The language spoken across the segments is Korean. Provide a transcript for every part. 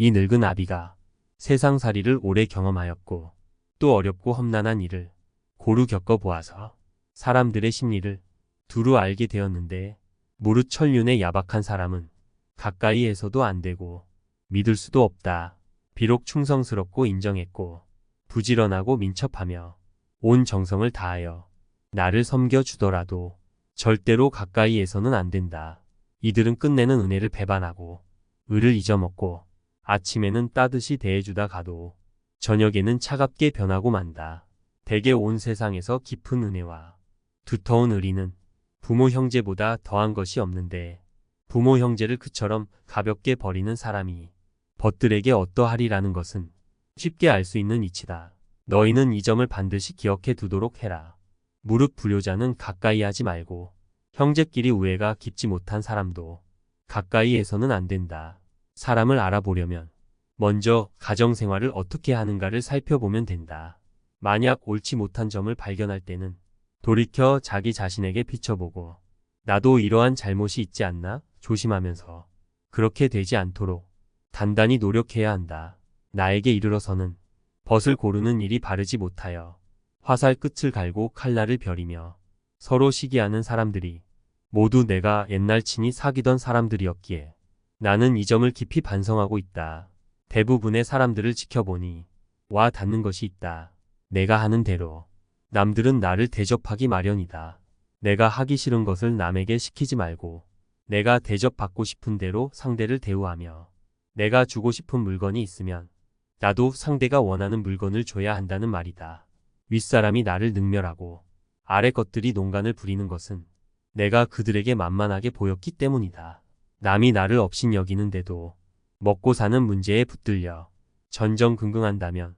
이 늙은 아비가 세상살이를 오래 경험하였고 또 어렵고 험난한 일을 고루 겪어보아서 사람들의 심리를 두루 알게 되었는데 무릇 천륜의 야박한 사람은 가까이에서도 안 되고 믿을 수도 없다. 비록 충성스럽고 인정했고 부지런하고 민첩하며 온 정성을 다하여 나를 섬겨주더라도 절대로 가까이에서는 안 된다. 이들은 끝내는 은혜를 배반하고 을을 잊어먹고 아침에는 따뜻이 대해주다 가도 저녁에는 차갑게 변하고 만다. 대개 온 세상에서 깊은 은혜와 두터운 의리는 부모 형제보다 더한 것이 없는데 부모 형제를 그처럼 가볍게 버리는 사람이 벗들에게 어떠하리라는 것은 쉽게 알 수 있는 이치다. 너희는 이 점을 반드시 기억해 두도록 해라. 무릇 불효자는 가까이 하지 말고 형제끼리 우애가 깊지 못한 사람도 가까이에서는 안 된다. 사람을 알아보려면 먼저 가정생활을 어떻게 하는가를 살펴보면 된다. 만약 옳지 못한 점을 발견할 때는 돌이켜 자기 자신에게 비춰보고 나도 이러한 잘못이 있지 않나 조심하면서 그렇게 되지 않도록 단단히 노력해야 한다. 나에게 이르러서는 벗을 고르는 일이 바르지 못하여 화살 끝을 갈고 칼날을 벼리며 서로 시기하는 사람들이 모두 내가 옛날 친히 사귀던 사람들이었기에 나는 이 점을 깊이 반성하고 있다. 대부분의 사람들을 지켜보니 와 닿는 것이 있다. 내가 하는 대로 남들은 나를 대접하기 마련이다. 내가 하기 싫은 것을 남에게 시키지 말고 내가 대접받고 싶은 대로 상대를 대우하며 내가 주고 싶은 물건이 있으면 나도 상대가 원하는 물건을 줘야 한다는 말이다. 윗사람이 나를 능멸하고 아래 것들이 농간을 부리는 것은 내가 그들에게 만만하게 보였기 때문이다. 남이 나를 업신여기는데도 먹고 사는 문제에 붙들려 전전긍긍한다면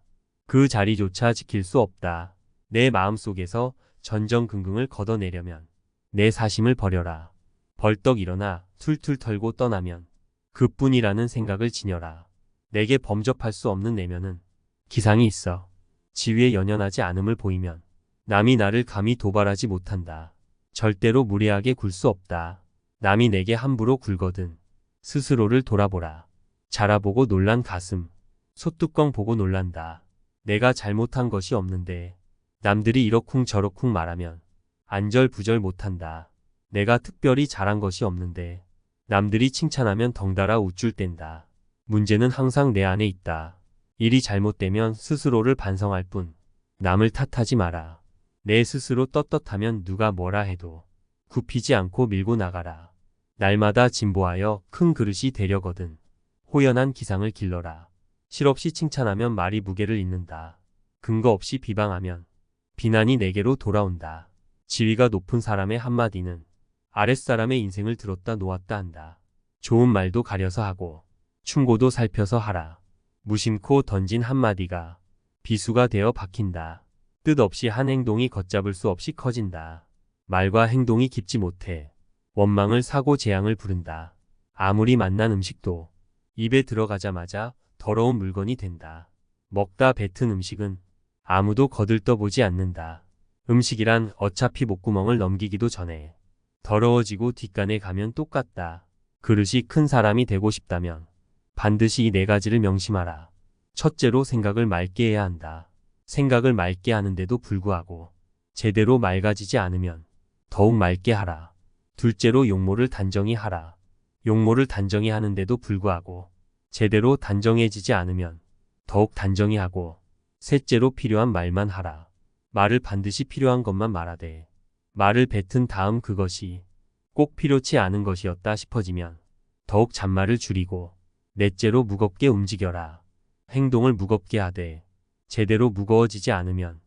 그 자리조차 지킬 수 없다. 내 마음속에서 전전긍긍을 걷어내려면 내 사심을 버려라. 벌떡 일어나 툴툴 털고 떠나면 그뿐이라는 생각을 지녀라. 내게 범접할 수 없는 내면은 기상이 있어 지위에 연연하지 않음을 보이면 남이 나를 감히 도발하지 못한다. 절대로 무례하게 굴 수 없다. 남이 내게 함부로 굴거든 스스로를 돌아보라. 자라보고 놀란 가슴, 소뚜껑 보고 놀란다. 내가 잘못한 것이 없는데 남들이 이러쿵 저러쿵 말하면 안절부절 못한다. 내가 특별히 잘한 것이 없는데 남들이 칭찬하면 덩달아 우쭐댄다. 문제는 항상 내 안에 있다. 일이 잘못되면 스스로를 반성할 뿐 남을 탓하지 마라. 내 스스로 떳떳하면 누가 뭐라 해도 굽히지 않고 밀고 나가라. 날마다 진보하여 큰 그릇이 되려거든 호연한 기상을 길러라. 실없이 칭찬하면 말이 무게를 잇는다. 근거 없이 비방하면 비난이 내게로 돌아온다. 지위가 높은 사람의 한마디는 아랫사람의 인생을 들었다 놓았다 한다. 좋은 말도 가려서 하고 충고도 살펴서 하라. 무심코 던진 한마디가 비수가 되어 박힌다. 뜻없이 한 행동이 걷잡을 수 없이 커진다. 말과 행동이 깊지 못해 원망을 사고 재앙을 부른다. 아무리 맛난 음식도 입에 들어가자마자 더러운 물건이 된다. 먹다 뱉은 음식은 아무도 거들떠보지 않는다. 음식이란 어차피 목구멍을 넘기기도 전에 더러워지고 뒷간에 가면 똑같다. 그릇이 큰 사람이 되고 싶다면 반드시 이 네 가지를 명심하라. 첫째로 생각을 맑게 해야 한다. 생각을 맑게 하는데도 불구하고 제대로 맑아지지 않으면 더욱 맑게 하라. 둘째로 용모를 단정히 하라. 용모를 단정히 하는데도 불구하고 제대로 단정해지지 않으면 더욱 단정히 하고 셋째로 필요한 말만 하라. 말을 반드시 필요한 것만 말하되 말을 뱉은 다음 그것이 꼭 필요치 않은 것이었다 싶어지면 더욱 잔말을 줄이고 넷째로 무겁게 움직여라. 행동을 무겁게 하되 제대로 무거워지지 않으면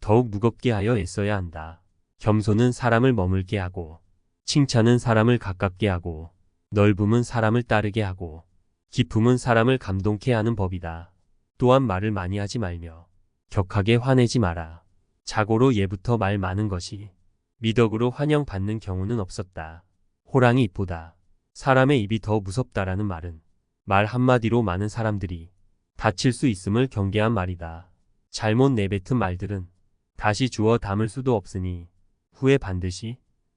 더욱 무겁게 하여 애써야 한다. 겸손은 사람을 머물게 하고 칭찬은 사람을 가깝게 하고 넓음은 사람을 따르게 하고 기품은 사람을 감동케 하는 법이다. 또한 말을 많이 하지 말며 격하게 화내지 마라. 자고로 예부터 말 많은 것이 미덕으로 환영받는 경우는 없었다. 호랑이 입보다 사람의 입이 더 무섭다라는 말은 말 한마디로 많은 사람들이 다칠 수 있음을 경계한 말이다. 잘못 내뱉은 말들은 다시 주워 담을 수도 없으니 후에 반드시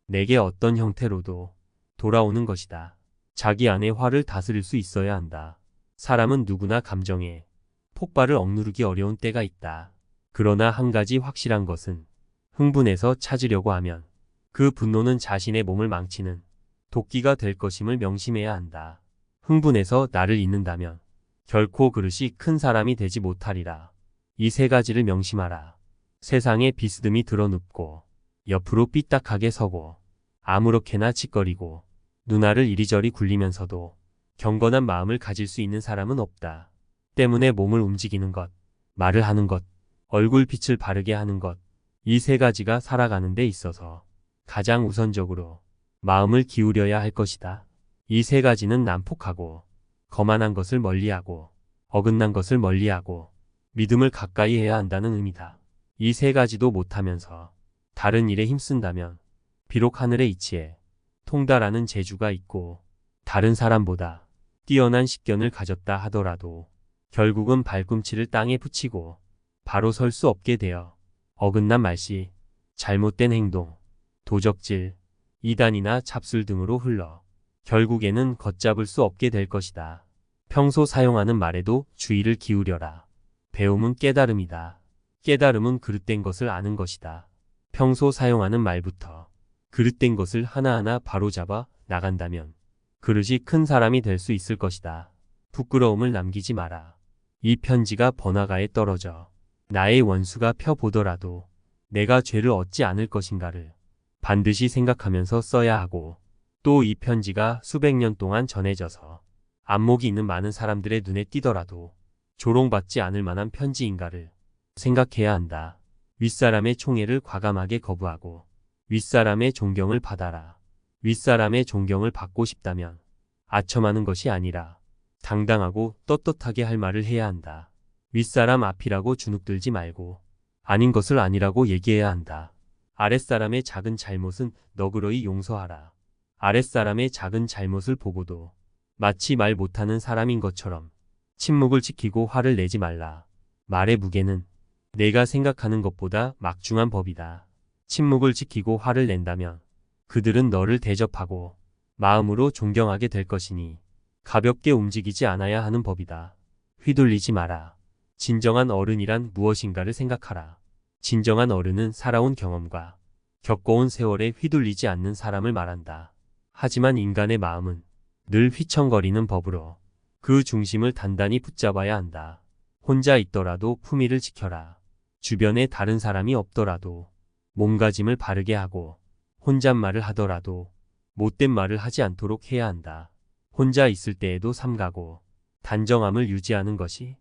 내게 어떤 형태로도 돌아오는 것이다. 자기 안의 화를 다스릴 수 있어야 한다. 사람은 누구나 감정에 폭발을 억누르기 어려운 때가 있다. 그러나 한 가지 확실한 것은 흥분해서 찾으려고 하면 그 분노는 자신의 몸을 망치는 도끼가 될 것임을 명심해야 한다. 흥분해서 나를 잊는다면 결코 그릇이 큰 사람이 되지 못하리라. 이 세 가지를 명심하라. 세상에 비스듬히 드러눕고 옆으로 삐딱하게 서고 아무렇게나 짓거리고 눈알을 이리저리 굴리면서도 경건한 마음을 가질 수 있는 사람은 없다. 때문에 몸을 움직이는 것, 말을 하는 것, 얼굴빛을 바르게 하는 것, 이 세 가지가 살아가는 데 있어서 가장 우선적으로 마음을 기울여야 할 것이다. 이 세 가지는 난폭하고 거만한 것을 멀리하고 어긋난 것을 멀리하고 믿음을 가까이 해야 한다는 의미다. 이 세 가지도 못하면서 다른 일에 힘쓴다면 비록 하늘의 이치에 통달하는 재주가 있고 다른 사람보다 뛰어난 식견을 가졌다 하더라도 결국은 발꿈치를 땅에 붙이고 바로 설 수 없게 되어 어긋난 말씨, 잘못된 행동, 도적질, 이단이나 잡술 등으로 흘러 결국에는 걷잡을 수 없게 될 것이다. 평소 사용하는 말에도 주의를 기울여라. 배움은 깨달음이다. 깨달음은 그릇된 것을 아는 것이다. 평소 사용하는 말부터 그릇된 것을 하나하나 바로잡아 나간다면 그릇이 큰 사람이 될 수 있을 것이다. 부끄러움을 남기지 마라. 이 편지가 번화가에 떨어져 나의 원수가 펴보더라도 내가 죄를 얻지 않을 것인가를 반드시 생각하면서 써야 하고, 또 이 편지가 수백 년 동안 전해져서 안목이 있는 많은 사람들의 눈에 띄더라도 조롱받지 않을 만한 편지인가를 생각해야 한다. 윗사람의 총애를 과감하게 거부하고 윗사람의 존경을 받아라. 윗사람의 존경을 받고 싶다면 아첨하는 것이 아니라 당당하고 떳떳하게 할 말을 해야 한다. 윗사람 앞이라고 주눅들지 말고 아닌 것을 아니라고 얘기해야 한다. 아랫사람의 작은 잘못은 너그러이 용서하라. 아랫사람의 작은 잘못을 보고도 마치 말 못하는 사람인 것처럼 침묵을 지키고 화를 내지 말라. 말의 무게는 내가 생각하는 것보다 막중한 법이다. 침묵을 지키고 화를 낸다면 그들은 너를 대접하고 마음으로 존경하게 될 것이니 가볍게 움직이지 않아야 하는 법이다. 휘둘리지 마라. 진정한 어른이란 무엇인가를 생각하라. 진정한 어른은 살아온 경험과 겪어온 세월에 휘둘리지 않는 사람을 말한다. 하지만 인간의 마음은 늘 휘청거리는 법으로 그 중심을 단단히 붙잡아야 한다. 혼자 있더라도 품위를 지켜라. 주변에 다른 사람이 없더라도 몸가짐을 바르게 하고 혼잣말을 하더라도 못된 말을 하지 않도록 해야 한다. 혼자 있을 때에도 삼가고 단정함을 유지하는 것이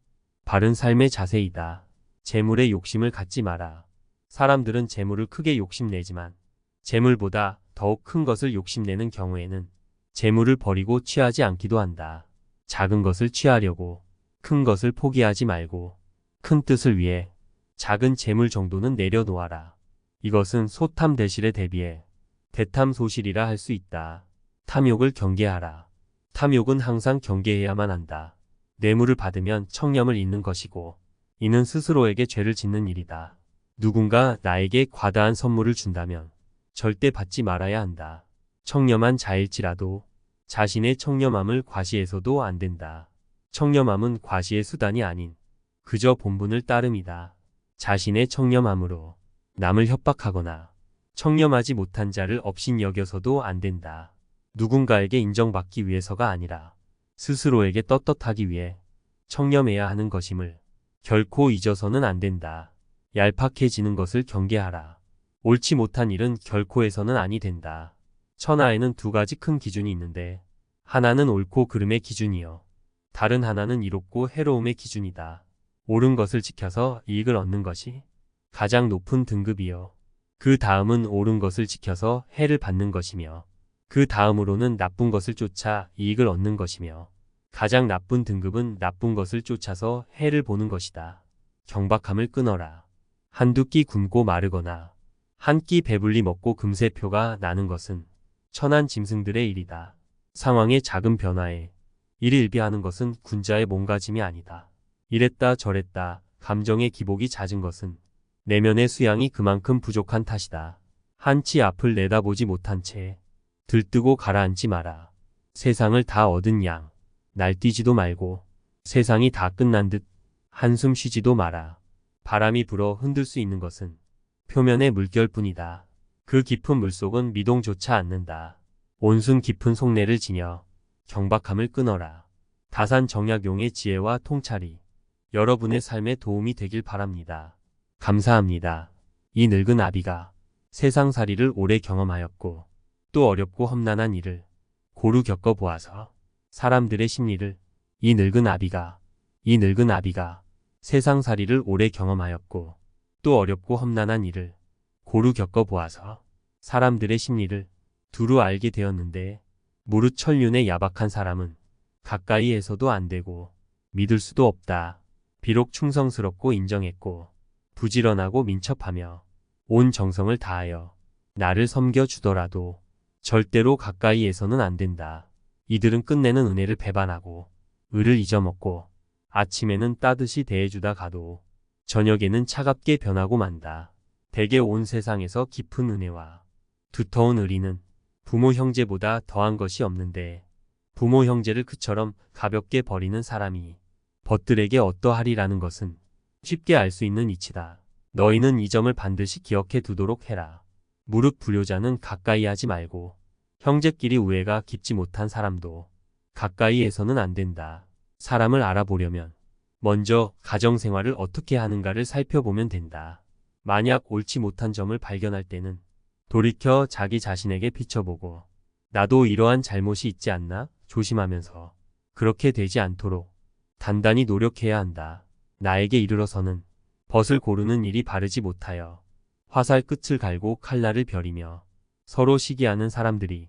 바른 삶의 자세이다. 재물에 욕심을 갖지 마라. 사람들은 재물을 크게 욕심내지만 재물보다 더욱 큰 것을 욕심내는 경우에는 재물을 버리고 취하지 않기도 한다. 작은 것을 취하려고 큰 것을 포기하지 말고 큰 뜻을 위해 작은 재물 정도는 내려놓아라. 이것은 소탐 대실에 대비해 대탐소실이라 할 수 있다. 탐욕을 경계하라. 탐욕은 항상 경계해야만 한다. 뇌물을 받으면 청렴을 잃는 것이고 이는 스스로에게 죄를 짓는 일이다. 누군가 나에게 과다한 선물을 준다면 절대 받지 말아야 한다. 청렴한 자일지라도 자신의 청렴함을 과시해서도 안 된다. 청렴함은 과시의 수단이 아닌 그저 본분을 따름이다. 자신의 청렴함으로 남을 협박하거나 청렴하지 못한 자를 업신 여겨서도 안 된다. 누군가에게 인정받기 위해서가 아니라 스스로에게 떳떳하기 위해 청렴해야 하는 것임을 결코 잊어서는 안 된다. 얄팍해지는 것을 경계하라. 옳지 못한 일은 결코 해서는 아니 된다. 천하에는 두 가지 큰 기준이 있는데 하나는 옳고 그름의 기준이요. 다른 하나는 이롭고 해로움의 기준이다. 옳은 것을 지켜서 이익을 얻는 것이 가장 높은 등급이요. 그 다음은 옳은 것을 지켜서 해를 받는 것이며 그 다음으로는 나쁜 것을 쫓아 이익을 얻는 것이며 가장 나쁜 등급은 나쁜 것을 쫓아서 해를 보는 것이다. 경박함을 끊어라. 한두 끼 굶고 마르거나 한 끼 배불리 먹고 금세표가 나는 것은 천한 짐승들의 일이다. 상황의 작은 변화에 일일비하는 것은 군자의 몸가짐이 아니다. 이랬다 저랬다 감정의 기복이 잦은 것은 내면의 수양이 그만큼 부족한 탓이다. 한치 앞을 내다보지 못한 채 들뜨고 가라앉지 마라. 세상을 다 얻은 양 날뛰지도 말고 세상이 다 끝난 듯 한숨 쉬지도 마라. 바람이 불어 흔들 수 있는 것은 표면의 물결뿐이다. 그 깊은 물속은 미동조차 않는다. 온순 깊은 속내를 지녀 경박함을 끊어라. 다산 정약용의 지혜와 통찰이 여러분의 삶에 도움이 되길 바랍니다. 감사합니다. 이 늙은 아비가 세상살이를 오래 경험하였고 또 어렵고 험난한 일을 고루 겪어보아서 사람들의 심리를 이 늙은 아비가 세상살이를 오래 경험하였고 또 어렵고 험난한 일을 고루 겪어보아서 사람들의 심리를 두루 알게 되었는데 무릇 천륜의 야박한 사람은 가까이에서도 안 되고 믿을 수도 없다. 비록 충성스럽고 인정했고 부지런하고 민첩하며 온 정성을 다하여 나를 섬겨주더라도 절대로 가까이에서는 안 된다. 이들은 끝내는 은혜를 배반하고 을을 잊어먹고 아침에는 따뜻이 대해주다 가도 저녁에는 차갑게 변하고 만다. 대개 온 세상에서 깊은 은혜와 두터운 의리는 부모 형제보다 더한 것이 없는데 부모 형제를 그처럼 가볍게 버리는 사람이 벗들에게 어떠하리라는 것은 쉽게 알 수 있는 이치다. 너희는 이 점을 반드시 기억해 두도록 해라. 무릇 불효자는 가까이 하지 말고 형제끼리 우애가 깊지 못한 사람도 가까이에서는 안 된다. 사람을 알아보려면 먼저 가정생활을 어떻게 하는가를 살펴보면 된다. 만약 옳지 못한 점을 발견할 때는 돌이켜 자기 자신에게 비춰보고 나도 이러한 잘못이 있지 않나 조심하면서 그렇게 되지 않도록 단단히 노력해야 한다. 나에게 이르러서는 벗을 고르는 일이 바르지 못하여 화살 끝을 갈고 칼날을 벼리며 서로 시기하는 사람들이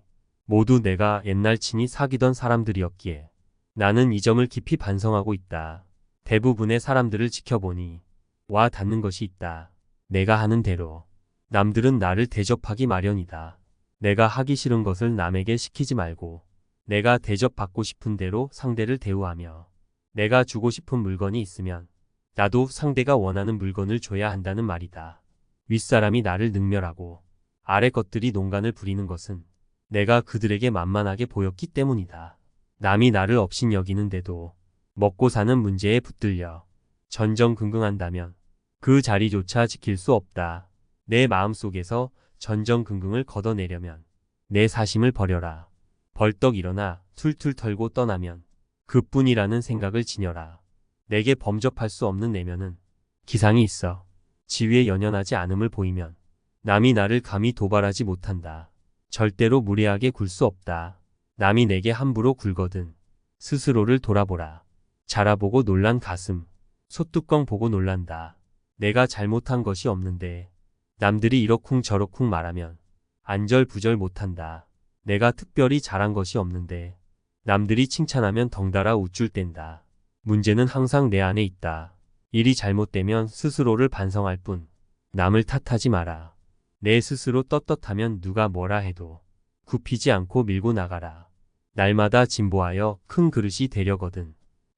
모두 내가 옛날 친히 사귀던 사람들이었기에 나는 이 점을 깊이 반성하고 있다. 대부분의 사람들을 지켜보니 와 닿는 것이 있다. 내가 하는 대로 남들은 나를 대접하기 마련이다. 내가 하기 싫은 것을 남에게 시키지 말고 내가 대접받고 싶은 대로 상대를 대우하며 내가 주고 싶은 물건이 있으면 나도 상대가 원하는 물건을 줘야 한다는 말이다. 윗사람이 나를 능멸하고 아래 것들이 농간을 부리는 것은 내가 그들에게 만만하게 보였기 때문이다. 남이 나를 업신여기는데도 먹고 사는 문제에 붙들려 전전긍긍한다면 그 자리조차 지킬 수 없다. 내 마음속에서 전전긍긍을 걷어내려면 내 사심을 버려라. 벌떡 일어나 툴툴 털고 떠나면 그뿐이라는 생각을 지녀라. 내게 범접할 수 없는 내면은 기상이 있어 지위에 연연하지 않음을 보이면 남이 나를 감히 도발하지 못한다. 절대로 무례하게 굴 수 없다. 남이 내게 함부로 굴거든 스스로를 돌아보라. 자라보고 놀란 가슴, 소뚜껑 보고 놀란다. 내가 잘못한 것이 없는데 남들이 이러쿵 저러쿵 말하면 안절부절 못한다. 내가 특별히 잘한 것이 없는데 남들이 칭찬하면 덩달아 우쭐댄다. 문제는 항상 내 안에 있다. 일이 잘못되면 스스로를 반성할 뿐 남을 탓하지 마라. 내 스스로 떳떳하면 누가 뭐라 해도 굽히지 않고 밀고 나가라. 날마다 진보하여 큰 그릇이 되려거든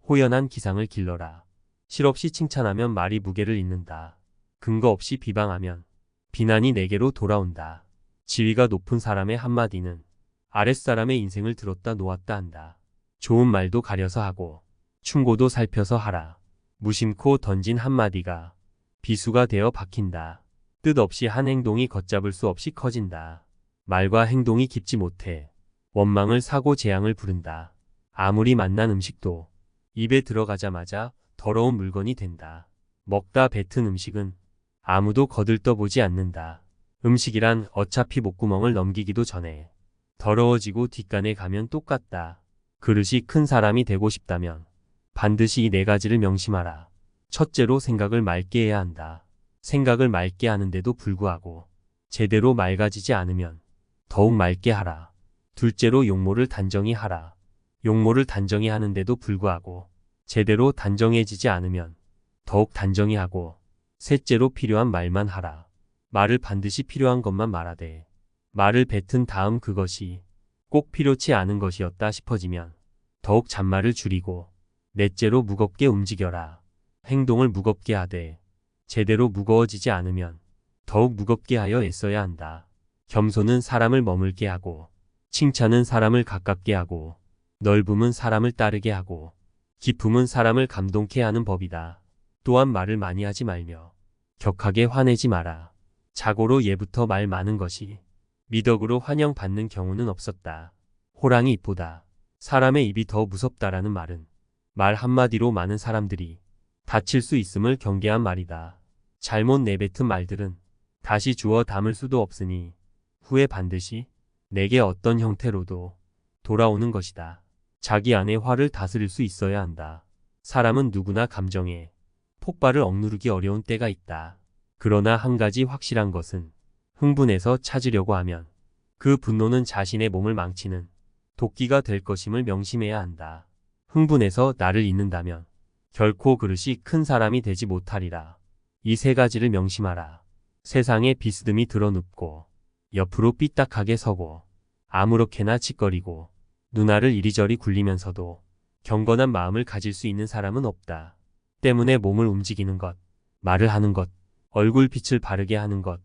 호연한 기상을 길러라. 실없이 칭찬하면 말이 무게를 잇는다. 근거 없이 비방하면 비난이 내게로 돌아온다. 지위가 높은 사람의 한마디는 아랫사람의 인생을 들었다 놓았다 한다. 좋은 말도 가려서 하고 충고도 살펴서 하라. 무심코 던진 한마디가 비수가 되어 박힌다. 뜻없이 한 행동이 걷잡을 수 없이 커진다. 말과 행동이 깊지 못해 원망을 사고 재앙을 부른다. 아무리 맛난 음식도 입에 들어가자마자 더러운 물건이 된다. 먹다 뱉은 음식은 아무도 거들떠보지 않는다. 음식이란 어차피 목구멍을 넘기기도 전에 더러워지고 뒷간에 가면 똑같다. 그릇이 큰 사람이 되고 싶다면 반드시 이 네 가지를 명심하라. 첫째로 생각을 맑게 해야 한다. 생각을 맑게 하는데도 불구하고 제대로 맑아지지 않으면 더욱 맑게 하라. 둘째로 용모를 단정히 하라. 용모를 단정히 하는데도 불구하고 제대로 단정해지지 않으면 더욱 단정히 하고 셋째로 필요한 말만 하라. 말을 반드시 필요한 것만 말하되 말을 뱉은 다음 그것이 꼭 필요치 않은 것이었다 싶어지면 더욱 잔말을 줄이고 넷째로 무겁게 움직여라. 행동을 무겁게 하되 제대로 무거워지지 않으면 더욱 무겁게 하여 애써야 한다. 겸손은 사람을 머물게 하고 칭찬은 사람을 가깝게 하고 넓음은 사람을 따르게 하고 기품은 사람을 감동케 하는 법이다. 또한 말을 많이 하지 말며 격하게 화내지 마라. 자고로 예부터 말 많은 것이 미덕으로 환영받는 경우는 없었다. 호랑이 입보다 사람의 입이 더 무섭다라는 말은 말 한마디로 많은 사람들이 다칠 수 있음을 경계한 말이다. 잘못 내뱉은 말들은 다시 주워 담을 수도 없으니 후에 반드시 내게 어떤 형태로도 돌아오는 것이다. 자기 안에 화를 다스릴 수 있어야 한다. 사람은 누구나 감정에 폭발을 억누르기 어려운 때가 있다. 그러나 한 가지 확실한 것은 흥분해서 찾으려고 하면 그 분노는 자신의 몸을 망치는 도끼가 될 것임을 명심해야 한다. 흥분해서 나를 잊는다면 결코 그릇이 큰 사람이 되지 못하리라. 이 세 가지를 명심하라. 세상에 비스듬히 드러눕고 옆으로 삐딱하게 서고 아무렇게나 짓거리고 눈알을 이리저리 굴리면서도 경건한 마음을 가질 수 있는 사람은 없다. 때문에 몸을 움직이는 것, 말을 하는 것, 얼굴빛을 바르게 하는 것,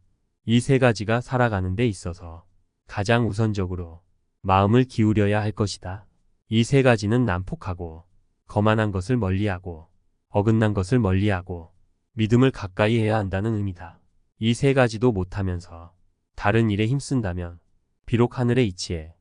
이 세 가지가 살아가는 데 있어서 가장 우선적으로 마음을 기울여야 할 것이다. 이 세 가지는 난폭하고 거만한 것을 멀리하고 어긋난 것을 멀리하고 믿음을 가까이 해야 한다는 의미다. 이 세 가지도 못하면서 다른 일에 힘쓴다면 비록 하늘의 이치에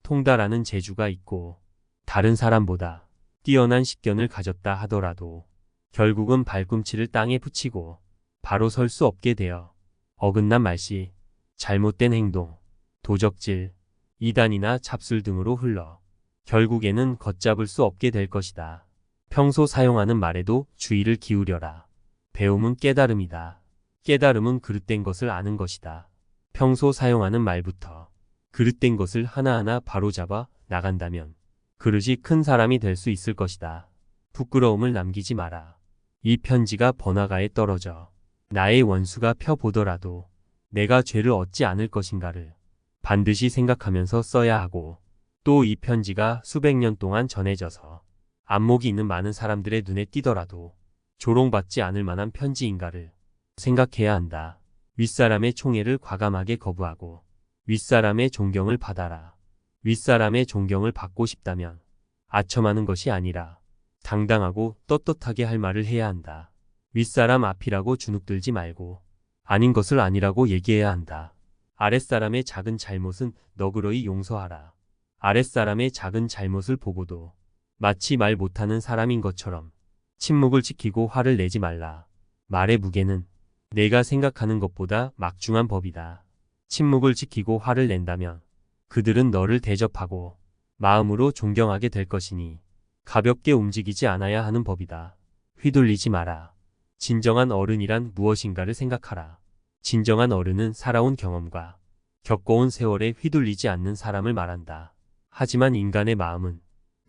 통달하는 재주가 있고 다른 사람보다 뛰어난 식견을 가졌다 하더라도 결국은 발꿈치를 땅에 붙이고 바로 설 수 없게 되어 어긋난 말씨, 잘못된 행동, 도적질, 이단이나 잡술 등으로 흘러 결국에는 걷잡을 수 없게 될 것이다. 평소 사용하는 말에도 주의를 기울여라. 배움은 깨달음이다. 깨달음은 그릇된 것을 아는 것이다. 평소 사용하는 말부터 그릇된 것을 하나하나 바로잡아 나간다면 그릇이 큰 사람이 될 수 있을 것이다. 부끄러움을 남기지 마라. 이 편지가 번화가에 떨어져 나의 원수가 펴보더라도 내가 죄를 얻지 않을 것인가를 반드시 생각하면서 써야 하고, 또 이 편지가 수백 년 동안 전해져서 안목이 있는 많은 사람들의 눈에 띄더라도 조롱받지 않을 만한 편지인가를 생각해야 한다. 윗사람의 총애를 과감하게 거부하고 윗사람의 존경을 받아라. 윗사람의 존경을 받고 싶다면 아첨하는 것이 아니라 당당하고 떳떳하게 할 말을 해야 한다. 윗사람 앞이라고 주눅들지 말고 아닌 것을 아니라고 얘기해야 한다. 아랫사람의 작은 잘못은 너그러이 용서하라. 아랫사람의 작은 잘못을 보고도 마치 말 못하는 사람인 것처럼 침묵을 지키고 화를 내지 말라. 말의 무게는 내가 생각하는 것보다 막중한 법이다. 침묵을 지키고 화를 낸다면 그들은 너를 대접하고 마음으로 존경하게 될 것이니 가볍게 움직이지 않아야 하는 법이다. 휘둘리지 마라. 진정한 어른이란 무엇인가를 생각하라. 진정한 어른은 살아온 경험과 겪어온 세월에 휘둘리지 않는 사람을 말한다. 하지만 인간의 마음은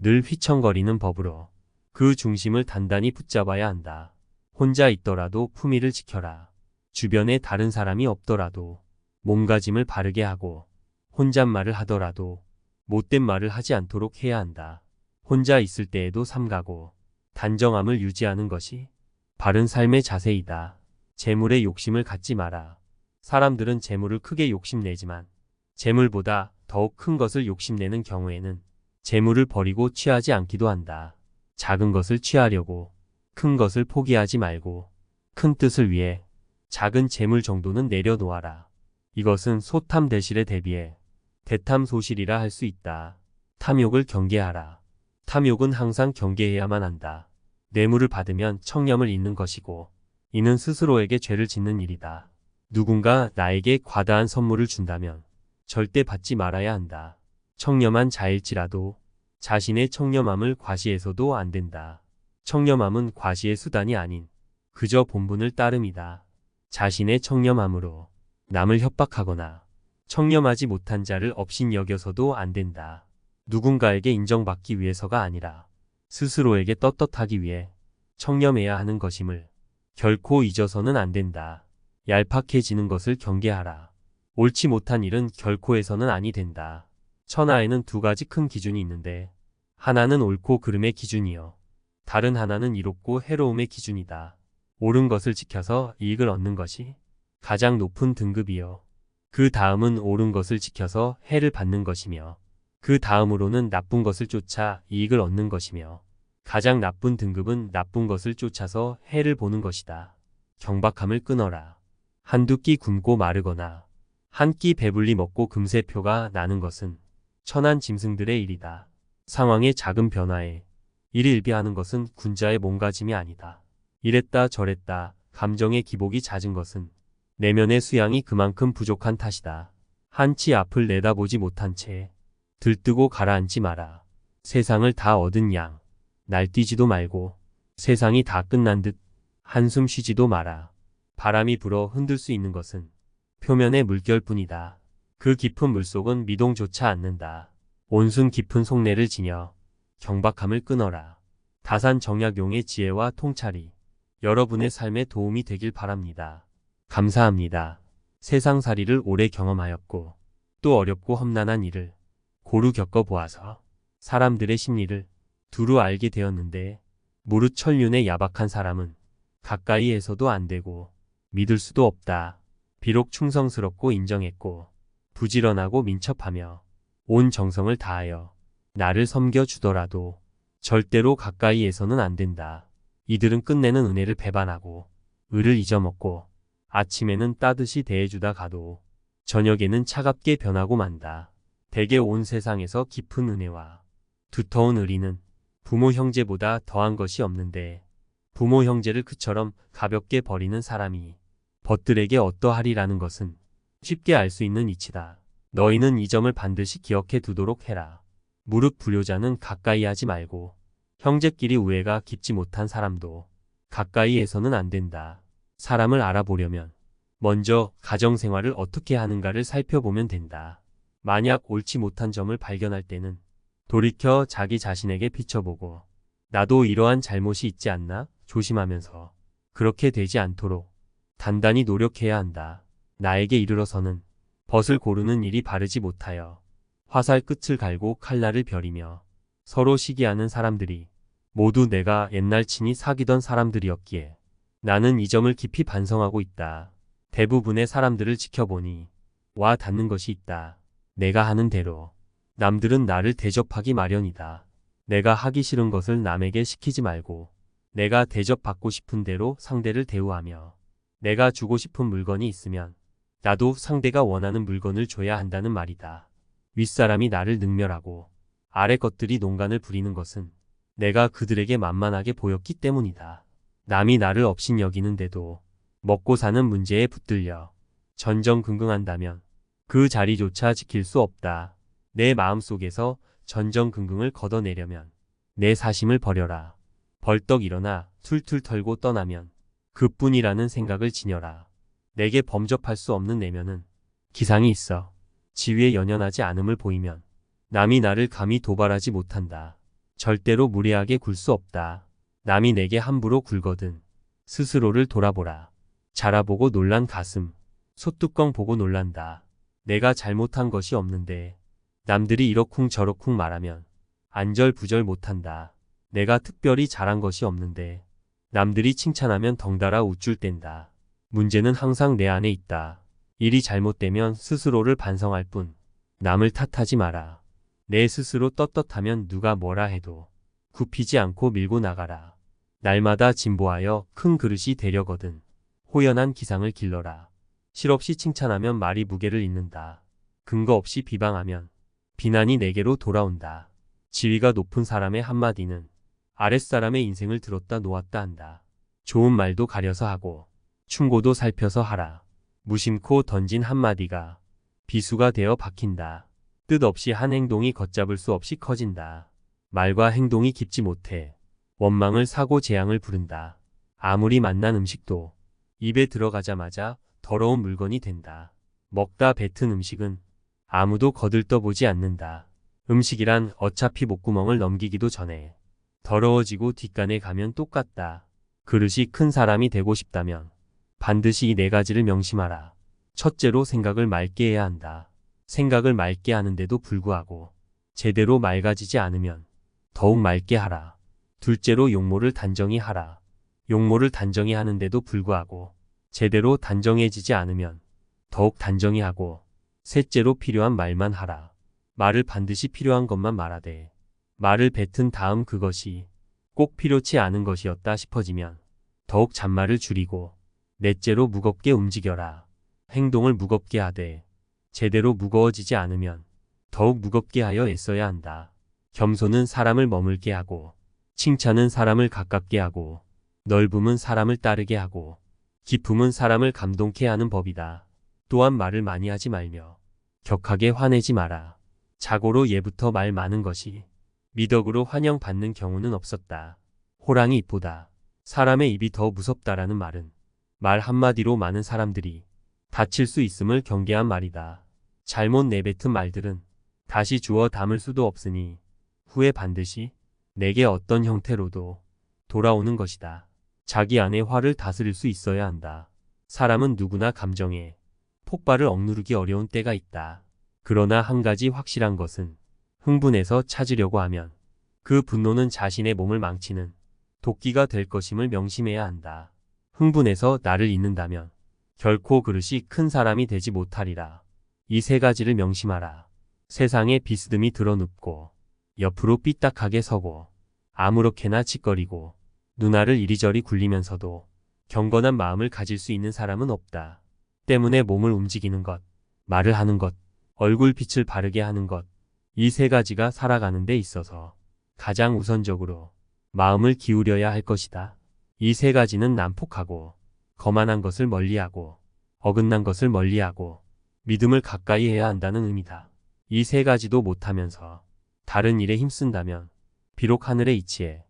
늘 휘청거리는 법으로 그 중심을 단단히 붙잡아야 한다. 혼자 있더라도 품위를 지켜라. 주변에 다른 사람이 없더라도 몸가짐을 바르게 하고 혼잣말을 하더라도 못된 말을 하지 않도록 해야 한다. 혼자 있을 때에도 삼가고 단정함을 유지하는 것이 바른 삶의 자세이다. 재물에 욕심을 갖지 마라. 사람들은 재물을 크게 욕심내지만 재물보다 더욱 큰 것을 욕심내는 경우에는 재물을 버리고 취하지 않기도 한다. 작은 것을 취하려고 큰 것을 포기하지 말고 큰 뜻을 위해 작은 재물 정도는 내려놓아라. 이것은 소탐 대실에 대비해 대탐소실이라 할 수 있다. 탐욕을 경계하라. 탐욕은 항상 경계해야만 한다. 뇌물을 받으면 청렴을 잃는 것이고 이는 스스로에게 죄를 짓는 일이다. 누군가 나에게 과다한 선물을 준다면 절대 받지 말아야 한다. 청렴한 자일지라도 자신의 청렴함을 과시해서도 안 된다. 청렴함은 과시의 수단이 아닌 그저 본분을 따름이다. 자신의 청렴함으로 남을 협박하거나 청렴하지 못한 자를 업신여겨서도 안 된다. 누군가에게 인정받기 위해서가 아니라 스스로에게 떳떳하기 위해 청렴해야 하는 것임을 결코 잊어서는 안 된다. 얄팍해지는 것을 경계하라. 옳지 못한 일은 결코 해서는 아니 된다. 천하에는 두 가지 큰 기준이 있는데 하나는 옳고 그름의 기준이요, 다른 하나는 이롭고 해로움의 기준이다. 옳은 것을 지켜서 이익을 얻는 것이 가장 높은 등급이요, 그 다음은 옳은 것을 지켜서 해를 받는 것이며 그 다음으로는 나쁜 것을 쫓아 이익을 얻는 것이며 가장 나쁜 등급은 나쁜 것을 쫓아서 해를 보는 것이다. 경박함을 끊어라. 한두 끼 굶고 마르거나 한 끼 배불리 먹고 금세 표가 나는 것은 천한 짐승들의 일이다. 상황의 작은 변화에 일일비하는 것은 군자의 몸가짐이 아니다. 이랬다 저랬다 감정의 기복이 잦은 것은 내면의 수양이 그만큼 부족한 탓이다. 한치 앞을 내다보지 못한 채 들뜨고 가라앉지 마라. 세상을 다 얻은 양 날뛰지도 말고 세상이 다 끝난 듯 한숨 쉬지도 마라. 바람이 불어 흔들 수 있는 것은 표면의 물결뿐이다. 그 깊은 물속은 미동조차 않는다. 온순 깊은 속내를 지녀 경박함을 끊어라. 다산정약용의 지혜와 통찰이 여러분의 삶에 도움이 되길 바랍니다. 감사합니다. 세상살이를 오래 경험하였고 또 어렵고 험난한 일을 고루 겪어보아서 사람들의 심리를 두루 알게 되었는데 무릇 천륜의 야박한 사람은 가까이에서도 안 되고 믿을 수도 없다. 비록 충성스럽고 인정했고 부지런하고 민첩하며 온 정성을 다하여 나를 섬겨주더라도 절대로 가까이에서는 안 된다. 이들은 끝내는 은혜를 배반하고 을을 잊어먹고 아침에는 따뜻이 대해주다 가도 저녁에는 차갑게 변하고 만다. 대개 온 세상에서 깊은 은혜와 두터운 의리는 부모 형제보다 더한 것이 없는데 부모 형제를 그처럼 가볍게 버리는 사람이 벗들에게 어떠하리라는 것은 쉽게 알 수 있는 이치다. 너희는 이 점을 반드시 기억해 두도록 해라. 무릇 불효자는 가까이 하지 말고 형제끼리 우애가 깊지 못한 사람도 가까이에서는 안 된다. 사람을 알아보려면 먼저 가정생활을 어떻게 하는가를 살펴보면 된다. 만약 옳지 못한 점을 발견할 때는 돌이켜 자기 자신에게 비춰보고 나도 이러한 잘못이 있지 않나 조심하면서 그렇게 되지 않도록 단단히 노력해야 한다. 나에게 이르러서는 벗을 고르는 일이 바르지 못하여 화살 끝을 갈고 칼날을 벼리며 서로 시기하는 사람들이 모두 내가 옛날 친히 사귀던 사람들이었기에 나는 이 점을 깊이 반성하고 있다. 대부분의 사람들을 지켜보니 와 닿는 것이 있다. 내가 하는 대로 남들은 나를 대접하기 마련이다. 내가 하기 싫은 것을 남에게 시키지 말고 내가 대접받고 싶은 대로 상대를 대우하며 내가 주고 싶은 물건이 있으면 나도 상대가 원하는 물건을 줘야 한다는 말이다. 윗사람이 나를 능멸하고 아래 것들이 농간을 부리는 것은 내가 그들에게 만만하게 보였기 때문이다. 남이 나를 업신여기는데도 먹고 사는 문제에 붙들려 전전긍긍한다면 그 자리조차 지킬 수 없다. 내 마음속에서 전전긍긍을 걷어내려면 내 사심을 버려라. 벌떡 일어나 툴툴 털고 떠나면 그뿐이라는 생각을 지녀라. 내게 범접할 수 없는 내면은 기상이 있어. 지위에 연연하지 않음을 보이면 남이 나를 감히 도발하지 못한다. 절대로 무례하게 굴 수 없다. 남이 내게 함부로 굴거든 스스로를 돌아보라. 자라보고 놀란 가슴, 소뚜껑 보고 놀란다. 내가 잘못한 것이 없는데 남들이 이러쿵 저러쿵 말하면 안절부절 못한다. 내가 특별히 잘한 것이 없는데 남들이 칭찬하면 덩달아 우쭐댄다. 문제는 항상 내 안에 있다. 일이 잘못되면 스스로를 반성할 뿐 남을 탓하지 마라. 내 스스로 떳떳하면 누가 뭐라 해도 굽히지 않고 밀고 나가라. 날마다 진보하여 큰 그릇이 되려거든 호연한 기상을 길러라. 실없이 칭찬하면 말이 무게를 잇는다. 근거 없이 비방하면 비난이 내게로 돌아온다. 지위가 높은 사람의 한마디는 아랫사람의 인생을 들었다 놓았다 한다. 좋은 말도 가려서 하고 충고도 살펴서 하라. 무심코 던진 한마디가 비수가 되어 박힌다. 뜻없이 한 행동이 걷잡을 수 없이 커진다. 말과 행동이 깊지 못해 원망을 사고 재앙을 부른다. 아무리 맛난 음식도 입에 들어가자마자 더러운 물건이 된다. 먹다 뱉은 음식은 아무도 거들떠보지 않는다. 음식이란 어차피 목구멍을 넘기기도 전에 더러워지고 뒷간에 가면 똑같다. 그릇이 큰 사람이 되고 싶다면 반드시 이 네 가지를 명심하라. 첫째로 생각을 맑게 해야 한다. 생각을 맑게 하는데도 불구하고 제대로 맑아지지 않으면 더욱 맑게 하라. 둘째로 용모를 단정히 하라. 용모를 단정히 하는데도 불구하고 제대로 단정해지지 않으면 더욱 단정히 하고 셋째로 필요한 말만 하라. 말을 반드시 필요한 것만 말하되 말을 뱉은 다음 그것이 꼭 필요치 않은 것이었다 싶어지면 더욱 잔말을 줄이고 넷째로 무겁게 움직여라. 행동을 무겁게 하되 제대로 무거워지지 않으면 더욱 무겁게 하여 애써야 한다. 겸손은 사람을 머물게 하고 칭찬은 사람을 가깝게 하고 넓음은 사람을 따르게 하고 기품은 사람을 감동케 하는 법이다. 또한 말을 많이 하지 말며 격하게 화내지 마라. 자고로 예부터 말 많은 것이 미덕으로 환영받는 경우는 없었다. 호랑이 입보다 사람의 입이 더 무섭다라는 말은 말 한마디로 많은 사람들이 다칠 수 있음을 경계한 말이다. 잘못 내뱉은 말들은 다시 주워 담을 수도 없으니 후에 반드시 내게 어떤 형태로도 돌아오는 것이다. 자기 안의 화를 다스릴 수 있어야 한다. 사람은 누구나 감정에 폭발을 억누르기 어려운 때가 있다. 그러나 한 가지 확실한 것은 흥분해서 찾으려고 하면 그 분노는 자신의 몸을 망치는 도끼가 될 것임을 명심해야 한다. 흥분해서 나를 잇는다면 결코 그릇이 큰 사람이 되지 못하리라. 이 세 가지를 명심하라. 세상에 비스듬히 드러눕고 옆으로 삐딱하게 서고 아무렇게나 짓거리고 눈알을 이리저리 굴리면서도 경건한 마음을 가질 수 있는 사람은 없다. 때문에 몸을 움직이는 것, 말을 하는 것, 얼굴빛을 바르게 하는 것, 이 세 가지가 살아가는 데 있어서 가장 우선적으로 마음을 기울여야 할 것이다. 이 세 가지는 난폭하고 거만한 것을 멀리하고 어긋난 것을 멀리하고 믿음을 가까이 해야 한다는 의미다. 이 세 가지도 못하면서 다른 일에 힘쓴다면 비록 하늘의 이치에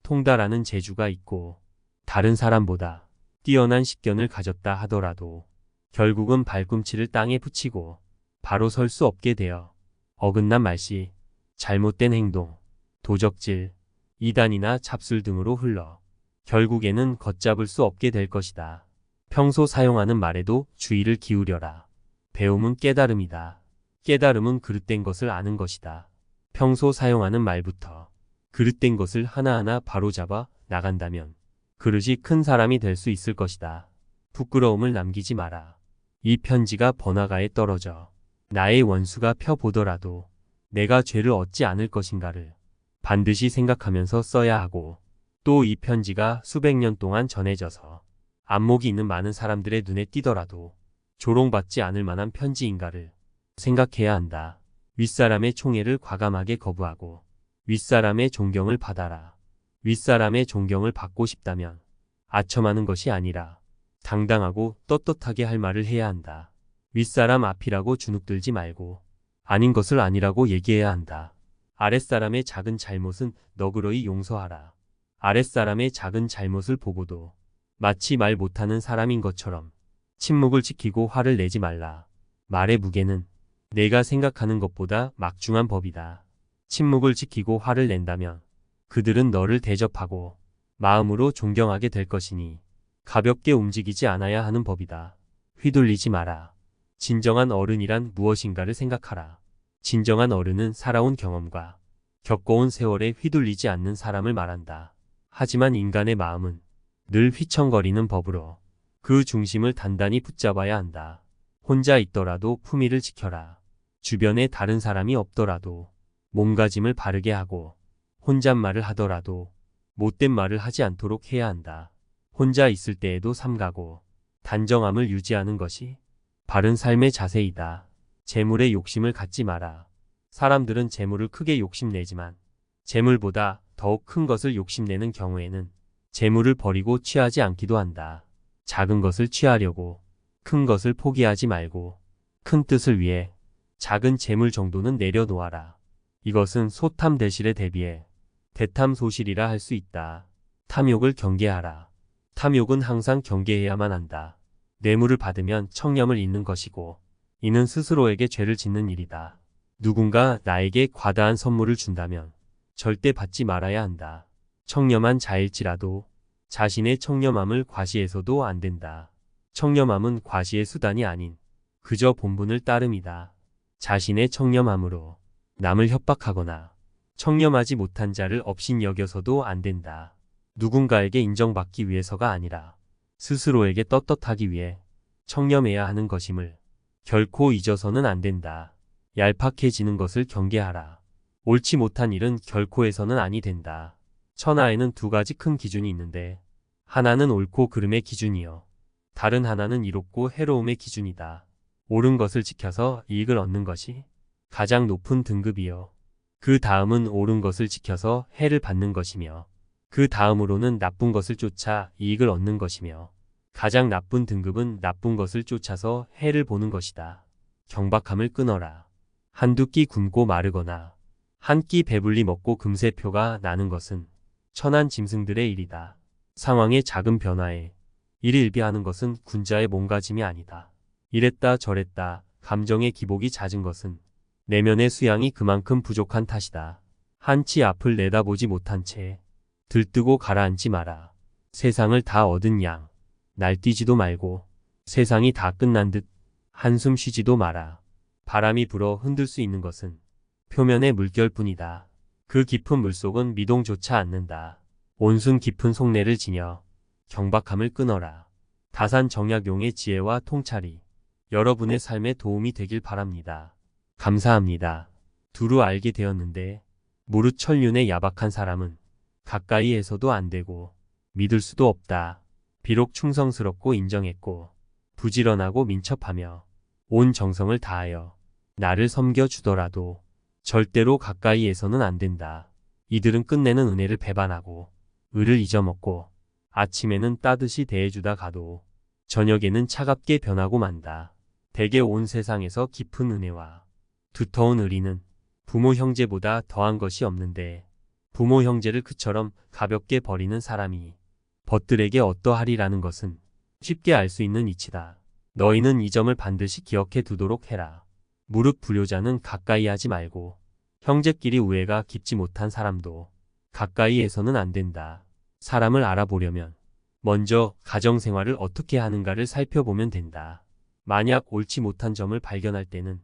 통달하는 재주가 있고 다른 사람보다 뛰어난 식견을 가졌다 하더라도 결국은 발꿈치를 땅에 붙이고 바로 설 수 없게 되어 어긋난 말씨, 잘못된 행동, 도적질, 이단이나 잡술 등으로 흘러 결국에는 걷잡을 수 없게 될 것이다. 평소 사용하는 말에도 주의를 기울여라. 배움은 깨달음이다. 깨달음은 그릇된 것을 아는 것이다. 평소 사용하는 말부터 그릇된 것을 하나하나 바로잡아 나간다면 그릇이 큰 사람이 될 수 있을 것이다. 부끄러움을 남기지 마라. 이 편지가 번화가에 떨어져 나의 원수가 펴보더라도 내가 죄를 얻지 않을 것인가를 반드시 생각하면서 써야 하고 또 이 편지가 수백 년 동안 전해져서 안목이 있는 많은 사람들의 눈에 띄더라도 조롱받지 않을 만한 편지인가를 생각해야 한다. 윗사람의 총애를 과감하게 거부하고 윗사람의 존경을 받아라. 윗사람의 존경을 받고 싶다면 아첨하는 것이 아니라 당당하고 떳떳하게 할 말을 해야 한다. 윗사람 앞이라고 주눅들지 말고 아닌 것을 아니라고 얘기해야 한다. 아랫사람의 작은 잘못은 너그러이 용서하라. 아랫사람의 작은 잘못을 보고도 마치 말 못하는 사람인 것처럼 침묵을 지키고 화를 내지 말라. 말의 무게는 내가 생각하는 것보다 막중한 법이다. 침묵을 지키고 화를 낸다면 그들은 너를 대접하고 마음으로 존경하게 될 것이니 가볍게 움직이지 않아야 하는 법이다. 휘둘리지 마라. 진정한 어른이란 무엇인가를 생각하라. 진정한 어른은 살아온 경험과 겪어온 세월에 휘둘리지 않는 사람을 말한다. 하지만 인간의 마음은 늘 휘청거리는 법으로 그 중심을 단단히 붙잡아야 한다. 혼자 있더라도 품위를 지켜라. 주변에 다른 사람이 없더라도 몸가짐을 바르게 하고 혼잣말을 하더라도 못된 말을 하지 않도록 해야 한다. 혼자 있을 때에도 삼가고 단정함을 유지하는 것이 바른 삶의 자세이다. 재물에 욕심을 갖지 마라. 사람들은 재물을 크게 욕심내지만 재물보다 더욱 큰 것을 욕심내는 경우에는 재물을 버리고 취하지 않기도 한다. 작은 것을 취하려고 큰 것을 포기하지 말고 큰 뜻을 위해 작은 재물 정도는 내려놓아라. 이것은 소탐 대실에 대비해 대탐소실이라 할 수 있다. 탐욕을 경계하라. 탐욕은 항상 경계해야만 한다. 뇌물을 받으면 청렴을 잃는 것이고 이는 스스로에게 죄를 짓는 일이다. 누군가 나에게 과다한 선물을 준다면 절대 받지 말아야 한다. 청렴한 자일지라도 자신의 청렴함을 과시해서도 안 된다. 청렴함은 과시의 수단이 아닌 그저 본분을 따름이다. 자신의 청렴함으로 남을 협박하거나 청렴하지 못한 자를 업신여겨서도 안 된다. 누군가에게 인정받기 위해서가 아니라 스스로에게 떳떳하기 위해 청렴해야 하는 것임을 결코 잊어서는 안 된다. 얄팍해지는 것을 경계하라. 옳지 못한 일은 결코 해서는 아니 된다. 천하에는 두 가지 큰 기준이 있는데 하나는 옳고 그름의 기준이요. 다른 하나는 이롭고 해로움의 기준이다. 옳은 것을 지켜서 이익을 얻는 것이 가장 높은 등급이요. 그 다음은 옳은 것을 지켜서 해를 받는 것이며 그 다음으로는 나쁜 것을 쫓아 이익을 얻는 것이며 가장 나쁜 등급은 나쁜 것을 쫓아서 해를 보는 것이다. 경박함을 끊어라. 한두 끼 굶고 마르거나 한 끼 배불리 먹고 금세표가 나는 것은 천한 짐승들의 일이다. 상황의 작은 변화에 일일비하는 것은 군자의 몸가짐이 아니다. 이랬다 저랬다 감정의 기복이 잦은 것은 내면의 수양이 그만큼 부족한 탓이다. 한치 앞을 내다보지 못한 채 들뜨고 가라앉지 마라. 세상을 다 얻은 양 날뛰지도 말고 세상이 다 끝난 듯 한숨 쉬지도 마라. 바람이 불어 흔들 수 있는 것은 표면의 물결뿐이다. 그 깊은 물속은 미동조차 않는다. 온순 깊은 속내를 지녀 경박함을 끊어라. 다산정약용의 지혜와 통찰이 여러분의 삶에 도움이 되길 바랍니다. 감사합니다. 두루 알게 되었는데 무릇 천륜의 야박한 사람은 가까이에서도 안 되고 믿을 수도 없다. 비록 충성스럽고 인정했고 부지런하고 민첩하며 온 정성을 다하여 나를 섬겨주더라도 절대로 가까이에서는 안 된다. 이들은 끝내는 은혜를 배반하고 을을 잊어먹고 아침에는 따뜻이 대해주다 가도 저녁에는 차갑게 변하고 만다. 대개 온 세상에서 깊은 은혜와 두터운 의리는 부모 형제보다 더한 것이 없는데 부모 형제를 그처럼 가볍게 버리는 사람이 벗들에게 어떠하리라는 것은 쉽게 알 수 있는 이치다. 너희는 이 점을 반드시 기억해 두도록 해라. 무릇 불효자는 가까이 하지 말고 형제끼리 우애가 깊지 못한 사람도 가까이에서는 안 된다. 사람을 알아보려면 먼저 가정생활을 어떻게 하는가를 살펴보면 된다. 만약 옳지 못한 점을 발견할 때는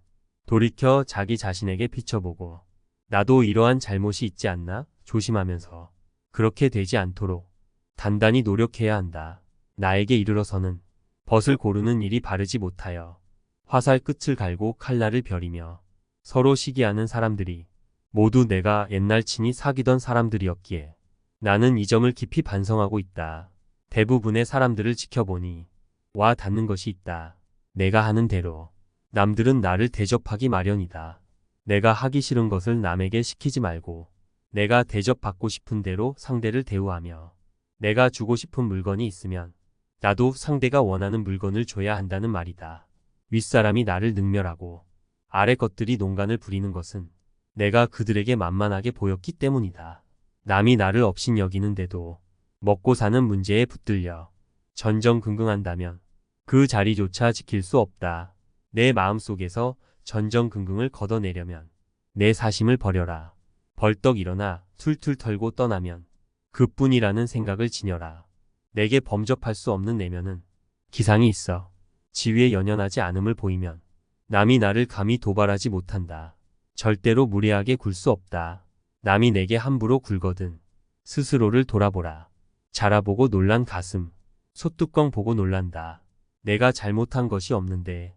돌이켜 자기 자신에게 비춰보고 나도 이러한 잘못이 있지 않나 조심하면서 그렇게 되지 않도록 단단히 노력해야 한다. 나에게 이르러서는 벗을 고르는 일이 바르지 못하여 화살 끝을 갈고 칼날을 벼리며 서로 시기하는 사람들이 모두 내가 옛날 친히 사귀던 사람들이었기에 나는 이 점을 깊이 반성하고 있다. 대부분의 사람들을 지켜보니 와 닿는 것이 있다. 내가 하는 대로 남들은 나를 대접하기 마련이다. 내가 하기 싫은 것을 남에게 시키지 말고 내가 대접받고 싶은 대로 상대를 대우하며 내가 주고 싶은 물건이 있으면 나도 상대가 원하는 물건을 줘야 한다는 말이다. 윗사람이 나를 능멸하고 아래 것들이 농간을 부리는 것은 내가 그들에게 만만하게 보였기 때문이다. 남이 나를 업신여기는데도 먹고 사는 문제에 붙들려 전전긍긍한다면 그 자리조차 지킬 수 없다. 내 마음속에서 전전긍긍을 걷어내려면 내 사심을 버려라. 벌떡 일어나 툴툴 털고 떠나면 그뿐이라는 생각을 지녀라. 내게 범접할 수 없는 내면은 기상이 있어. 지위에 연연하지 않음을 보이면 남이 나를 감히 도발하지 못한다. 절대로 무례하게 굴 수 없다. 남이 내게 함부로 굴거든 스스로를 돌아보라. 자라보고 놀란 가슴, 소뚜껑 보고 놀란다. 내가 잘못한 것이 없는데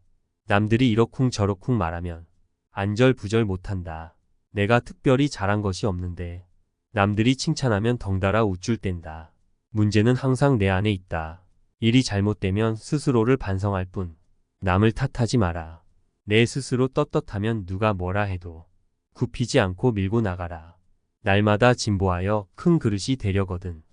남들이 이러쿵 저러쿵 말하면 안절부절 못한다. 내가 특별히 잘한 것이 없는데 남들이 칭찬하면 덩달아 우쭐댄다. 문제는 항상 내 안에 있다. 일이 잘못되면 스스로를 반성할 뿐 남을 탓하지 마라. 내 스스로 떳떳하면 누가 뭐라 해도 굽히지 않고 밀고 나가라. 날마다 진보하여 큰 그릇이 되려거든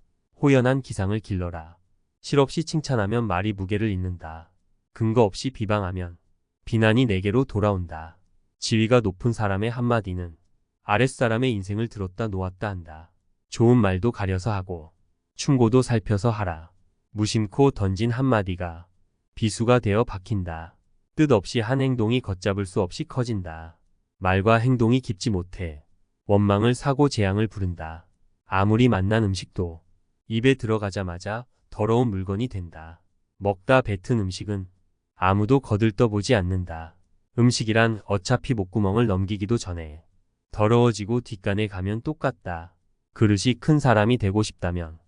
호연한 기상을 길러라. 실없이 칭찬하면 말이 무게를 잇는다. 근거 없이 비방하면 비난이 내게로 돌아온다. 지위가 높은 사람의 한마디는 아랫사람의 인생을 들었다 놓았다 한다. 좋은 말도 가려서 하고 충고도 살펴서 하라. 무심코 던진 한마디가 비수가 되어 박힌다. 뜻없이 한 행동이 걷잡을 수 없이 커진다. 말과 행동이 깊지 못해 원망을 사고 재앙을 부른다. 아무리 맛난 음식도 입에 들어가자마자 더러운 물건이 된다. 먹다 뱉은 음식은 아무도 거들떠보지 않는다. 음식이란 어차피 목구멍을 넘기기도 전에 더러워지고 뒷간에 가면 똑같다. 그릇이 큰 사람이 되고 싶다면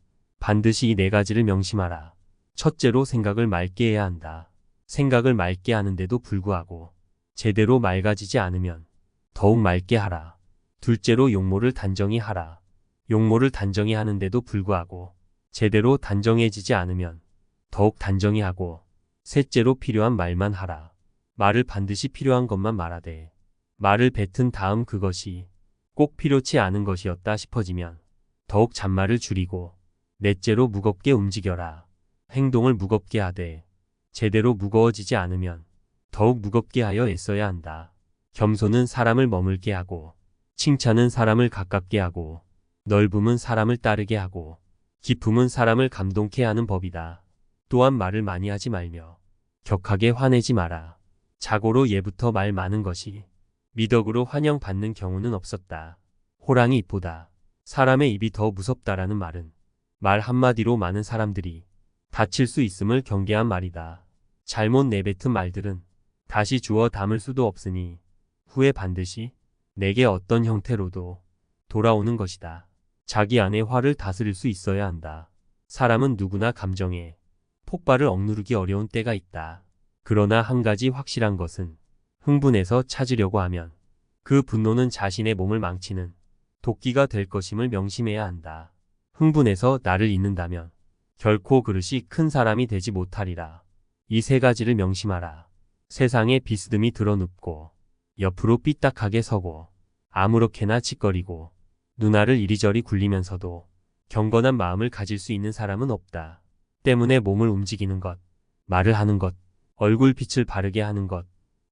반드시 이 네 가지를 명심하라. 첫째로 생각을 맑게 해야 한다. 생각을 맑게 하는데도 불구하고 제대로 맑아지지 않으면 더욱 맑게 하라. 둘째로 용모를 단정히 하라. 용모를 단정히 하는데도 불구하고 제대로 단정해지지 않으면 더욱 단정히 하고 셋째로 필요한 말만 하라. 말을 반드시 필요한 것만 말하되 말을 뱉은 다음 그것이 꼭 필요치 않은 것이었다 싶어지면 더욱 잔말을 줄이고 넷째로 무겁게 움직여라. 행동을 무겁게 하되 제대로 무거워지지 않으면 더욱 무겁게 하여 애써야 한다. 겸손은 사람을 머물게 하고 칭찬은 사람을 가깝게 하고 넓음은 사람을 따르게 하고 기품은 사람을 감동케 하는 법이다. 또한 말을 많이 하지 말며 격하게 화내지 마라. 자고로 예부터 말 많은 것이 미덕으로 환영받는 경우는 없었다. 호랑이 입보다 사람의 입이 더 무섭다라는 말은 말 한마디로 많은 사람들이 다칠 수 있음을 경계한 말이다. 잘못 내뱉은 말들은 다시 주워 담을 수도 없으니 후에 반드시 내게 어떤 형태로도 돌아오는 것이다. 자기 안의 화를 다스릴 수 있어야 한다. 사람은 누구나 감정에 폭발을 억누르기 어려운 때가 있다. 그러나 한 가지 확실한 것은 흥분해서 찾으려고 하면 그 분노는 자신의 몸을 망치는 도끼가 될 것임을 명심해야 한다. 흥분해서 나를 잇는다면 결코 그릇이 큰 사람이 되지 못하리라. 이 세 가지를 명심하라. 세상에 비스듬히 드러눕고 옆으로 삐딱하게 서고 아무렇게나 짓거리고 눈알을 이리저리 굴리면서도 경건한 마음을 가질 수 있는 사람은 없다. 때문에 몸을 움직이는 것, 말을 하는 것, 얼굴빛을 바르게 하는 것,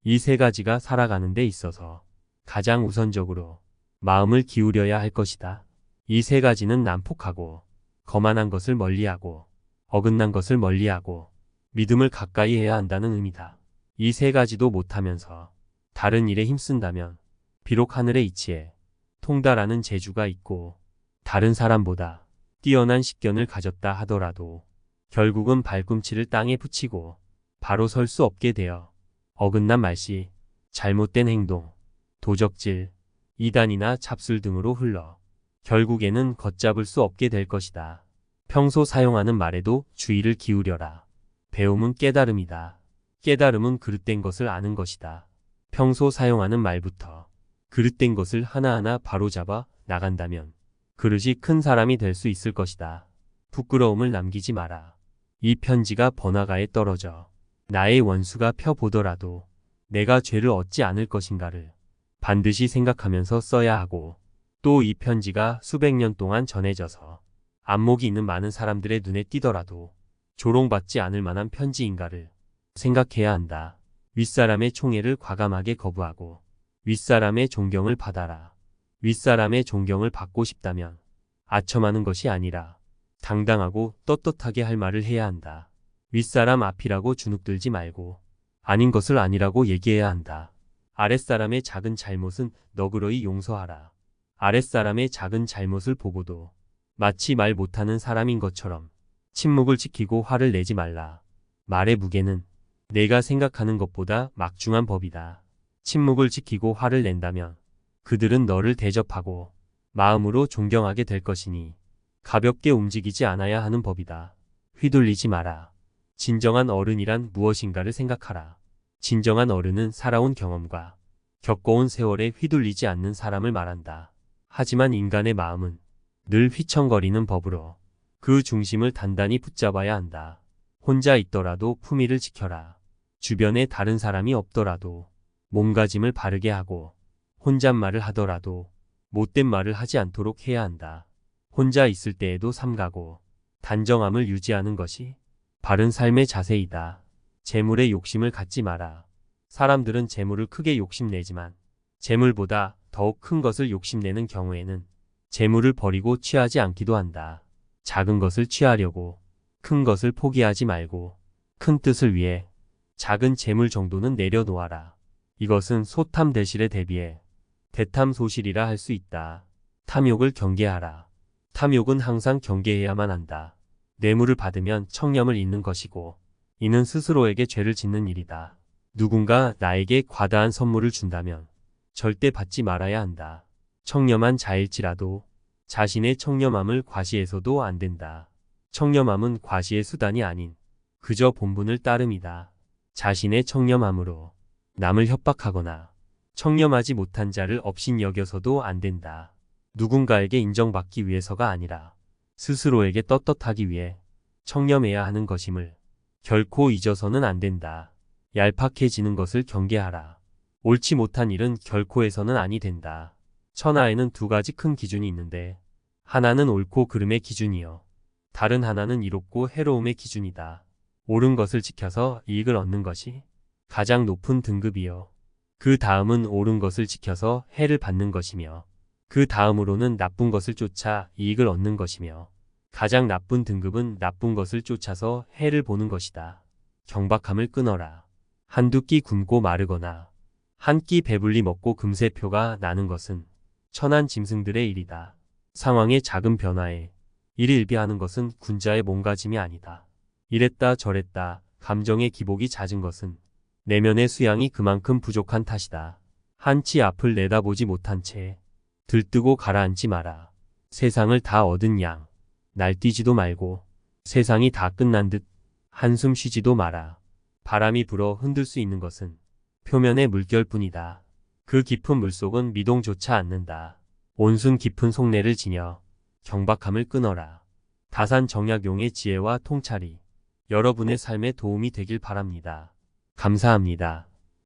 이 세 가지가 살아가는 데 있어서 가장 우선적으로 마음을 기울여야 할 것이다. 이 세 가지는 난폭하고 거만한 것을 멀리하고 어긋난 것을 멀리하고 믿음을 가까이 해야 한다는 의미다. 이 세 가지도 못하면서 다른 일에 힘쓴다면 비록 하늘의 이치에 통달하는 재주가 있고 다른 사람보다 뛰어난 식견을 가졌다 하더라도 결국은 발꿈치를 땅에 붙이고 바로 설 수 없게 되어 어긋난 말씨, 잘못된 행동, 도적질, 이단이나 잡술 등으로 흘러 결국에는 걷잡을 수 없게 될 것이다. 평소 사용하는 말에도 주의를 기울여라. 배움은 깨달음이다. 깨달음은 그릇된 것을 아는 것이다. 평소 사용하는 말부터 그릇된 것을 하나하나 바로잡아 나간다면 그릇이 큰 사람이 될 수 있을 것이다. 부끄러움을 남기지 마라. 이 편지가 번화가에 떨어져 나의 원수가 펴보더라도 내가 죄를 얻지 않을 것인가를 반드시 생각하면서 써야 하고 또 이 편지가 수백 년 동안 전해져서 안목이 있는 많은 사람들의 눈에 띄더라도 조롱받지 않을 만한 편지인가를 생각해야 한다. 윗사람의 총애를 과감하게 거부하고 윗사람의 존경을 받아라. 윗사람의 존경을 받고 싶다면 아첨하는 것이 아니라 당당하고 떳떳하게 할 말을 해야 한다. 윗사람 앞이라고 주눅들지 말고 아닌 것을 아니라고 얘기해야 한다. 아랫사람의 작은 잘못은 너그러이 용서하라. 아랫사람의 작은 잘못을 보고도 마치 말 못하는 사람인 것처럼 침묵을 지키고 화를 내지 말라. 말의 무게는 내가 생각하는 것보다 막중한 법이다. 침묵을 지키고 화를 낸다면 그들은 너를 대접하고 마음으로 존경하게 될 것이니 가볍게 움직이지 않아야 하는 법이다. 휘둘리지 마라. 진정한 어른이란 무엇인가를 생각하라. 진정한 어른은 살아온 경험과 겪어온 세월에 휘둘리지 않는 사람을 말한다. 하지만 인간의 마음은 늘 휘청거리는 법으로 그 중심을 단단히 붙잡아야 한다. 혼자 있더라도 품위를 지켜라. 주변에 다른 사람이 없더라도 몸가짐을 바르게 하고 혼잣말을 하더라도 못된 말을 하지 않도록 해야 한다. 혼자 있을 때에도 삼가고 단정함을 유지하는 것이 바른 삶의 자세이다. 재물에 욕심을 갖지 마라. 사람들은 재물을 크게 욕심내지만 재물보다 더욱 큰 것을 욕심내는 경우에는 재물을 버리고 취하지 않기도 한다. 작은 것을 취하려고 큰 것을 포기하지 말고 큰 뜻을 위해 작은 재물 정도는 내려놓아라. 이것은 소탐 대실에 대비해 대탐소실이라 할 수 있다. 탐욕을 경계하라. 탐욕은 항상 경계해야만 한다. 뇌물을 받으면 청렴을 잃는 것이고 이는 스스로에게 죄를 짓는 일이다. 누군가 나에게 과다한 선물을 준다면 절대 받지 말아야 한다. 청렴한 자일지라도 자신의 청렴함을 과시해서도 안 된다. 청렴함은 과시의 수단이 아닌 그저 본분을 따름이다. 자신의 청렴함으로 남을 협박하거나 청렴하지 못한 자를 업신여겨서도 안 된다. 누군가에게 인정받기 위해서가 아니라 스스로에게 떳떳하기 위해 청렴해야 하는 것임을 결코 잊어서는 안 된다. 얄팍해지는 것을 경계하라. 옳지 못한 일은 결코 해서는 아니 된다. 천하에는 두 가지 큰 기준이 있는데 하나는 옳고 그름의 기준이요. 다른 하나는 이롭고 해로움의 기준이다. 옳은 것을 지켜서 이익을 얻는 것이 가장 높은 등급이요. 그 다음은 옳은 것을 지켜서 해를 받는 것이며 그 다음으로는 나쁜 것을 쫓아 이익을 얻는 것이며 가장 나쁜 등급은 나쁜 것을 쫓아서 해를 보는 것이다. 경박함을 끊어라. 한두 끼 굶고 마르거나 한 끼 배불리 먹고 금세 표가 나는 것은 천한 짐승들의 일이다. 상황의 작은 변화에 일일비하는 것은 군자의 몸가짐이 아니다. 이랬다 저랬다 감정의 기복이 잦은 것은 내면의 수양이 그만큼 부족한 탓이다. 한치 앞을 내다보지 못한 채 들뜨고 가라앉지 마라. 세상을 다 얻은 양 날뛰지도 말고 세상이 다 끝난 듯 한숨 쉬지도 마라. 바람이 불어 흔들 수 있는 것은 표면의 물결뿐이다. 그 깊은 물속은 미동조차 않는다. 온순 깊은 속내를 지녀 경박함을 끊어라. 다산정약용의 지혜와 통찰이 여러분의 삶에 도움이 되길 바랍니다. 감사합니다.